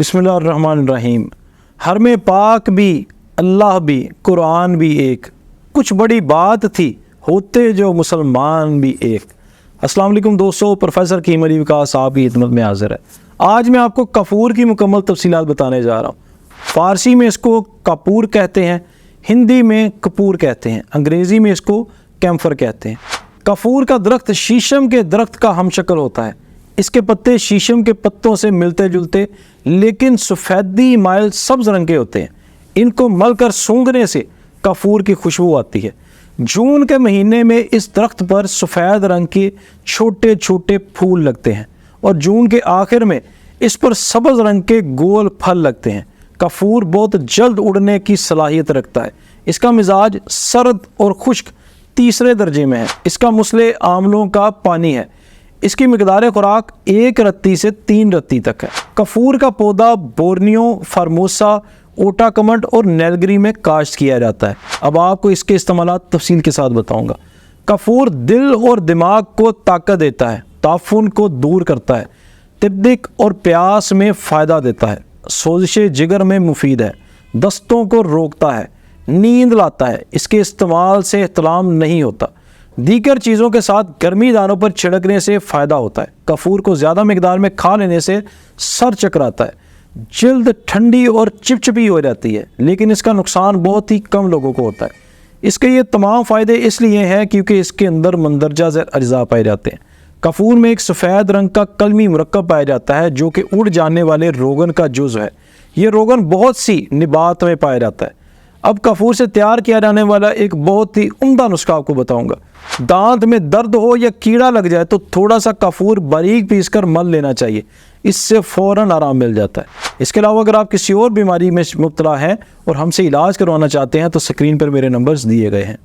बिस्मिल्लाहिर्रहमानिर्रहीम। हरम पाक भी, अल्लाह भी, कुरान भी एक, कुछ बड़ी बात थी, होते जो मुसलमान भी एक। अस्सलाम वालेकुम दोस्तों, प्रोफेसर कीम अली विकास साहब की खिदमत में हाजिर है। आज मैं आपको कफूर की मुकम्मल तफसीलात बताने जा रहा हूँ। फ़ारसी में इसको कपूर कहते हैं, हिंदी में कपूर कहते हैं, अंग्रेज़ी में इसको कैम्फर कहते हैं। कफूर का दरख्त शीशम के दरख्त का हमशक्ल होता है। इसके पत्ते शीशम के पत्तों से मिलते जुलते लेकिन सफ़ेदी माइल सब्ज़ रंग के होते हैं। इनको मलकर सूंघने से कफूर की खुशबू आती है। जून के महीने में इस दरख्त पर सफ़ेद रंग के छोटे छोटे फूल लगते हैं और जून के आखिर में इस पर सब्ज़ रंग के गोल फल लगते हैं। कफूर बहुत जल्द उड़ने की सलाहियत रखता है। इसका मिजाज सर्द और खुश्क तीसरे दर्जे में है। इसका मुसले आमलों का पानी है। इसकी मिकदार खुराक 1 रत्ती से 3 रत्ती तक है। कफूर का पौधा बोर्नियो, फार्मोसा, ओटाकमंड और नीलगिरी में काश्त किया जाता है। अब आपको इसके इस्तेमालात तफसील के साथ बताऊंगा। कफूर दिल और दिमाग को ताकत देता है, ताफुन को दूर करता है, तिब्दिक और प्यास में फ़ायदा देता है, सोजिश जिगर में मुफीद है, दस्तों को रोकता है, नींद लाता है। इसके इस्तेमाल से एहतलाम नहीं होता। दीगर चीज़ों के साथ गर्मी दानों पर छिड़कने से फ़ायदा होता है। कफूर को ज़्यादा मकदार में खा लेने से सर चकराता है, जल्द ठंडी और चिपचिपी हो जाती है, लेकिन इसका नुकसान बहुत ही कम लोगों को होता है। इसके ये तमाम फ़ायदे इसलिए हैं क्योंकि इसके अंदर मंदरजा अज़ा पाए जाते हैं। कफूर में एक सफ़ेद रंग का कलमी मुरक्कब पाया जाता है जो कि उड़ जाने वाले रोगन का जुज़ है। ये रोगन बहुत सी निबात में पाया जाता है। अब कफूर से तैयार किया जाने वाला एक बहुत ही उम्दा नुस्खा आपको बताऊंगा। दांत में दर्द हो या कीड़ा लग जाए तो थोड़ा सा कफूर बारीक पीसकर मल लेना चाहिए, इससे फ़ौरन आराम मिल जाता है। इसके अलावा अगर आप किसी और बीमारी में मुब्तला हैं और हमसे इलाज करवाना चाहते हैं तो स्क्रीन पर मेरे नंबर्स दिए गए हैं।